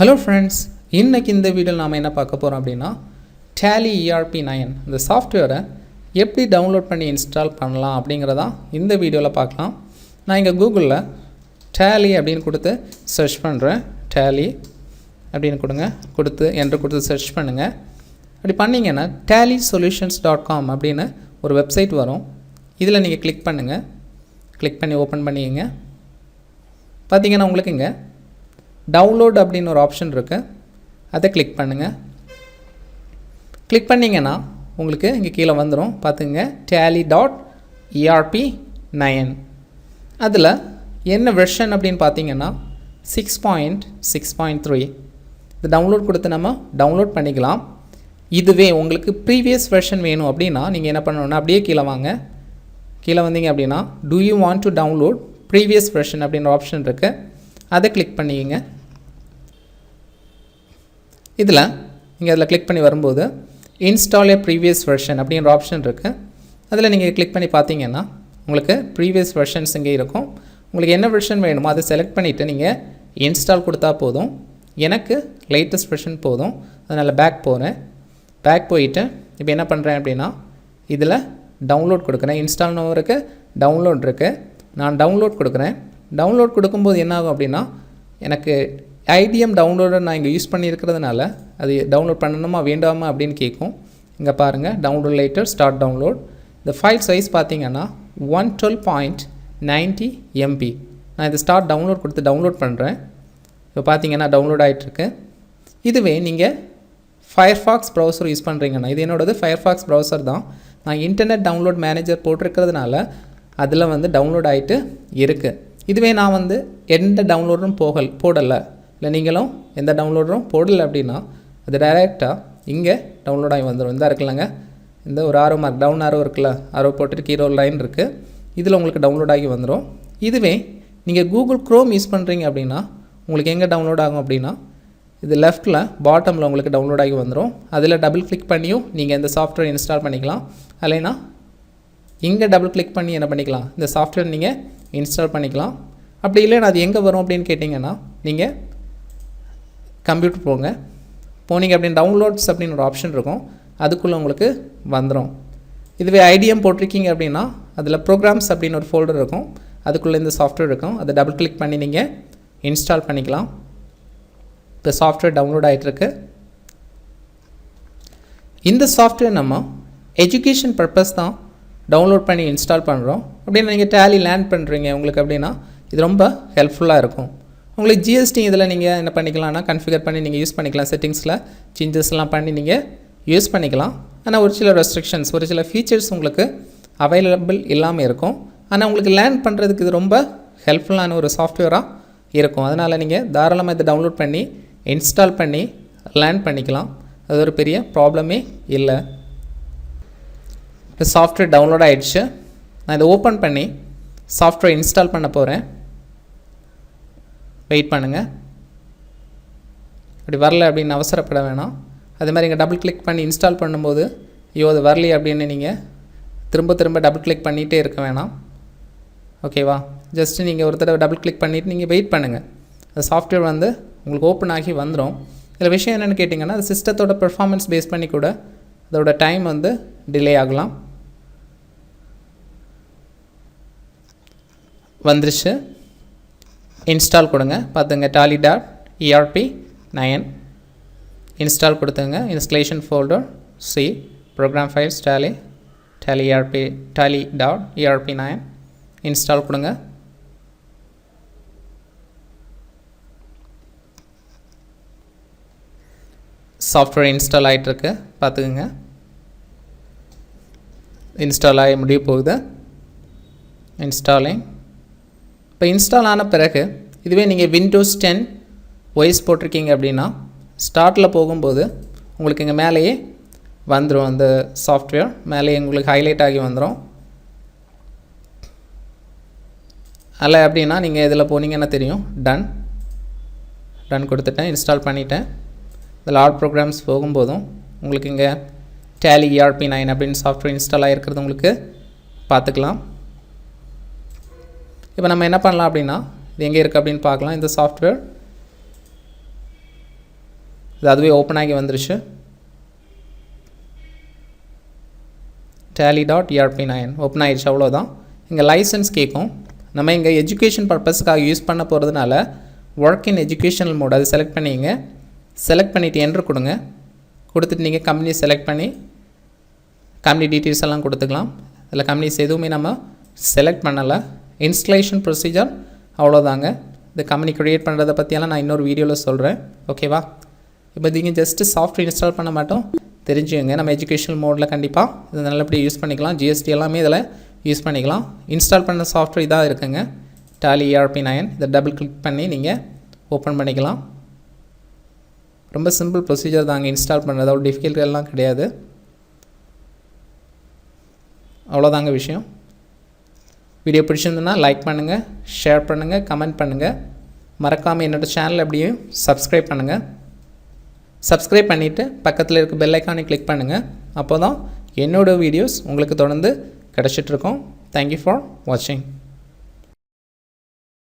Hello friends, இன்றைக்கி இந்த வீடியோவில் நாம் என்ன பார்க்க போகிறோம் அப்படின்னா Tally ERP9 இந்த சாஃப்ட்வேரை எப்படி டவுன்லோட் பண்ணி இன்ஸ்டால் பண்ணலாம் அப்படிங்கிறதான் இந்த வீடியோவில் பார்க்கலாம். நான் இங்கே கூகுளில் Tally அப்படின்னு கொடுத்து சர்ச் பண்ணுறேன். Tally அப்படின்னு கொடுத்து சர்ச் பண்ணுங்கள். அப்படி பண்ணிங்கன்னா tallysolutions.com அப்படின்னு ஒரு வெப்சைட் வரும். இதில் நீங்கள் கிளிக் பண்ணுங்கள். கிளிக் பண்ணி ஓப்பன் பண்ணிக்கங்க. பார்த்தீங்கன்னா உங்களுக்கு இங்கே டவுன்லோட் அப்படின்னு ஒரு ஆப்ஷன் இருக்குது. அதை கிளிக் பண்ணுங்கள். கிளிக் பண்ணிங்கன்னா உங்களுக்கு இங்கே கீழே வந்துடும். பார்த்துங்க, tally.erp9 அதில் என்ன வெர்ஷன் அப்படின்னு பார்த்தீங்கன்னா 6.6.3 இது டவுன்லோட் கொடுத்து நம்ம டவுன்லோட் பண்ணிக்கலாம். இதுவே உங்களுக்கு ப்ரீவியஸ் வெர்ஷன் வேணும் அப்படின்னா நீங்கள் என்ன பண்ணணும்னா அப்படியே கீழே வாங்க. கீழே வந்தீங்க அப்படின்னா do you want to download previous version அப்படின்ற ஆப்ஷன் இருக்குது. அதை கிளிக் பண்ணிக்கங்க. அதில் கிளிக் பண்ணி வரும்போது இன்ஸ்டால் ஏ ப்ரீவியஸ் வெர்ஷன் அப்படின்ற ஆப்ஷன் இருக்குது. அதில் நீங்கள் கிளிக் பண்ணி பார்த்தீங்கன்னா உங்களுக்கு ப்ரீவியஸ் வெர்ஷன்ஸ் இங்கே இருக்கும். உங்களுக்கு என்ன வெர்ஷன் வேணுமோ அதை செலக்ட் பண்ணிவிட்டு நீங்கள் இன்ஸ்டால் கொடுத்தா போதும். எனக்கு லேட்டஸ்ட் வெர்ஷன் போதும். அதனால் பேக் போயிட்டு இப்போ என்ன பண்ணுறேன் அப்படின்னா இதில் டவுன்லோட் கொடுக்குறேன். இன்ஸ்டால்னு இருக்குது, டவுன்லோட் இருக்குது. நான் டவுன்லோட் கொடுக்குறேன். டவுன்லோட் கொடுக்கும்போது என்ன ஆகும் அப்படின்னா எனக்கு ஐடிஎம் டவுன்லோடர் நான் இங்கே யூஸ் பண்ணியிருக்கிறதுனால அது டவுன்லோட் பண்ணணுமா வேண்டாமா அப்படின்னு கேட்கும். இங்கே பாருங்கள், டவுன்லோட் லேட்டர் ஸ்டார்ட் டவுன்லோட். இந்த ஃபைல் சைஸ் பார்த்தீங்கன்னா 112.90 MB. நான் இது ஸ்டார்ட் டவுன்லோட் கொடுத்து டவுன்லோட் பண்ணுறேன். இப்போ பார்த்தீங்கன்னா டவுன்லோட் ஆகிட்டுருக்கு. இதுவே நீங்கள் ஃபயர்ஃபாக்ஸ் ப்ரௌசர் யூஸ் பண்ணுறீங்கன்னா, இது என்னோடது ஃபயர்ஃபாக்ஸ் ப்ரௌசர் தான். நான் இன்டர்நெட் டவுன்லோட் மேனேஜர் போட்டிருக்கிறதுனால அதில் டவுன்லோட் ஆகிட்டு இருக்குது. இதுவே நான் எந்த டவுன்லோடரும் போடலை, இல்லை நீங்களும் எந்த டவுன்லோடரும் போடலை அப்படின்னா அது டைரெக்டாக இங்கே டவுன்லோட் ஆகி வந்துடும். இந்த இருக்குல்லங்க, இந்த ஒரு ஆரோ மார்க் டவுன் ஆரோ இருக்குல்ல, ஆரோ போட்டுட்டு கீழே ஒரு லைன் இருக்குது, இதில் உங்களுக்கு டவுன்லோட் ஆகி வந்துடும். இதுவே நீங்கள் கூகுள் க்ரோம் யூஸ் பண்ணுறீங்க அப்படின்னா உங்களுக்கு எங்கே டவுன்லோட் ஆகும் அப்படின்னா இது லெஃப்ட்டில் பாட்டமில் உங்களுக்கு டவுன்லோட் ஆகி வந்துடும். அதில் டபுள் கிளிக் பண்ணியும் நீங்கள் இந்த சாஃப்ட்வேர் இன்ஸ்டால் பண்ணிக்கலாம். இல்லைனா இங்கே டபுள் கிளிக் பண்ணி என்ன பண்ணிக்கலாம், இந்த சாஃப்ட்வேர் நீங்கள் இன்ஸ்டால் பண்ணிக்கலாம். அப்படி இல்லைன்னா அது எங்கே வரும் அப்படின்னு கேட்டிங்கன்னா நீங்கள் கம்ப்யூட்டர் போனீங்க அப்படின்னு டவுன்லோட்ஸ் அப்படின்னு ஒரு ஆப்ஷன் இருக்கும், அதுக்குள்ளே உங்களுக்கு வந்துடும். இதுவே ஐடிஎம் போட்டிருக்கீங்க அப்படின்னா அதில் ப்ரோக்ராம்ஸ் அப்படின்னு ஒரு ஃபோல்டர் இருக்கும், அதுக்குள்ளே இந்த சாஃப்ட்வேர் இருக்கும். அதை டபுள் கிளிக் பண்ணி நீங்கள் இன்ஸ்டால் பண்ணிக்கலாம். இப்போ சாஃப்ட்வேர் டவுன்லோட் ஆகிட்டுருக்கு. இந்த சாஃப்ட்வேர் நம்ம எஜுகேஷன் பர்பஸ் தான் டவுன்லோட் பண்ணி இன்ஸ்டால் பண்ணுறோம். அப்படின்னா நீங்கள் டேலி லேர்ன் பண்ணுறீங்க உங்களுக்கு அப்படின்னா இது ரொம்ப ஹெல்ப்ஃபுல்லாக இருக்கும். உங்களுக்கு GST இதில் நீங்கள் என்ன பண்ணிக்கலாம்னா கன்ஃபிகர் பண்ணி நீங்கள் யூஸ் பண்ணிக்கலாம். செட்டிங்ஸில் சேஞ்சஸ்லாம் பண்ணி நீங்கள் யூஸ் பண்ணிக்கலாம். ஆனால் ஒரு சில ரெஸ்ட்ரிக்ஷன்ஸ், ஒரு சில ஃபீச்சர்ஸ் உங்களுக்கு அவைலபிள் இல்லாமல் இருக்கும். ஆனால் உங்களுக்கு லேர்ன் பண்ணுறதுக்கு இது ரொம்ப ஹெல்ப்ஃபுல்லான ஒரு சாஃப்ட்வேராக இருக்கும். அதனால் நீங்கள் தாராளமாக இதை டவுன்லோட் பண்ணி இன்ஸ்டால் பண்ணி லேர்ன் பண்ணிக்கலாம். அது ஒரு பெரிய ப்ராப்ளமே இல்லை. இப்போ சாஃப்ட்வேர் டவுன்லோட் ஆகிடுச்சு. நான் இதை ஓப்பன் பண்ணி சாஃப்ட்வேர் இன்ஸ்டால் பண்ண போகிறேன். வெயிட் பண்ணுங்கள். அப்படி வரல அப்படின்னு அவசரப்பட வேணாம். அதே மாதிரி இங்கே டபுள் கிளிக் பண்ணி இன்ஸ்டால் பண்ணும்போது ஐயோ அது வரலையே அப்படின்னு நீங்கள் திரும்ப டபுள் கிளிக் பண்ணிகிட்டே இருக்க வேணாம். ஓகேவா? ஜஸ்ட்டு நீங்கள் ஒரு தடவை டபுள் கிளிக் பண்ணிவிட்டு நீங்கள் வெயிட் பண்ணுங்கள். அந்த சாஃப்ட்வேர் உங்களுக்கு ஓப்பன் ஆகி வந்துடும். இதில் விஷயம் என்னென்னு கேட்டிங்கன்னா அது சிஸ்டத்தோட பெர்ஃபார்மன்ஸ் பேஸ் பண்ணி கூட அதோட டைம் டிலே ஆகலாம். வந்துருச்சு. இன்ஸ்டால் கொடுங்க. பார்த்துங்க, tally.erp9 இன்ஸ்டால் கொடுத்துங்க. Installation folder C program files tally.erp9 install கொடுங்க. சாஃப்ட்வேர் இன்ஸ்டால் ஆகிட்டுருக்கு. பார்த்துக்குங்க, இன்ஸ்டால் ஆகி முடிய போகுது. இன்ஸ்டாலிங். இப்போ இன்ஸ்டால் ஆன பிறகு இதுவே நீங்கள் Windows 10 OS போட்டிருக்கீங்க அப்படின்னா ஸ்டார்ட்டில் போகும்போது உங்களுக்கு இங்கே மேலேயே வந்துடும். அந்த சாஃப்ட்வேர் மேலேயே உங்களுக்கு ஹைலைட் ஆகி வந்துடும். அல்ல அப்படின்னா நீங்கள் இதில் போனீங்கன்னா தெரியும், டன் கொடுத்துட்டேன், இன்ஸ்டால் பண்ணிட்டேன். இதில் ஆல் ப்ரோக்ராம்ஸ் போகும்போதும் உங்களுக்கு இங்கே Tally ERP9 அப்படின்னு சாஃப்ட்வேர் இன்ஸ்டால் ஆகிருக்கிறது உங்களுக்கு பார்த்துக்கலாம். இப்போ நம்ம என்ன பண்ணலாம் அப்படின்னா இது எங்கே இருக்குது அப்படின்னு பார்க்கலாம். இந்த சாஃப்ட்வேர் இது அதுவே ஓப்பன் ஆகி வந்துருச்சு. tally.erp9 ஓப்பன் ஆகிடுச்சு. அவ்வளோதான். இங்கே லைசன்ஸ் கேட்கும். நம்ம இங்கே எஜுகேஷன் பர்பஸ்க்காக யூஸ் பண்ண போகிறதுனால ஒர்க் இன் எஜுகேஷனல் மோட் அது செலக்ட் பண்ணிங்க. செலக்ட் பண்ணிவிட்டு என்ட்ரு கொடுங்க. கொடுத்துட்டு நீங்கள் கம்பெனி செலக்ட் பண்ணி கம்பெனி டீட்டெயில்ஸ் எல்லாம் கொடுத்துக்கலாம். இதில் கம்பெனிஸ் எதுவுமே நம்ம செலக்ட் பண்ணலை. இன்ஸ்டலேஷன் ப்ரொசீஜர் அவ்வளோதாங்க. இந்த கம்பெனி க்ரியேட் பண்ணுறதை பற்றியெல்லாம் நான் இன்னொரு வீடியோவில் சொல்கிறேன். ஓகேவா? இப்போ நீங்கள் ஜஸ்ட்டு சாஃப்ட்வேர் இன்ஸ்டால் பண்ண மாட்டோம் தெரிஞ்சுங்க. நம்ம எஜுகேஷனல் மோடில் கண்டிப்பாக இதை நல்லபடியாக யூஸ் பண்ணிக்கலாம். GST எல்லாமே இதில் யூஸ் பண்ணிக்கலாம். இன்ஸ்டால் பண்ண சாஃப்ட்வேர் இதாக இருக்குங்க, Tally ERP9. இதை டபுள் கிளிக் பண்ணி நீங்கள் ஓப்பன் பண்ணிக்கலாம். ரொம்ப சிம்பிள் ப்ரொசீஜர் தாங்க இன்ஸ்டால் பண்ணுறது. அவ்வளோ டிஃபிகல்ட்டி எல்லாம் கிடையாது. அவ்வளோதாங்க விஷயம். வீடியோ பிடிச்சிருந்ததுன்னா லைக் பண்ணுங்கள், ஷேர் பண்ணுங்கள், கமெண்ட் பண்ணுங்கள். மறக்காமல் என்னோடய சேனல் எப்படியும் சப்ஸ்கிரைப் பண்ணுங்கள். சப்ஸ்கிரைப் பண்ணிவிட்டு பக்கத்தில் இருக்க பெல் ஐக்கானை கிளிக் பண்ணுங்கள். அப்போ தான் என்னோடய வீடியோஸ் உங்களுக்கு தொடர்ந்து கிடச்சிட்ருக்கோம். தேங்க்யூ ஃபார் வாட்சிங்.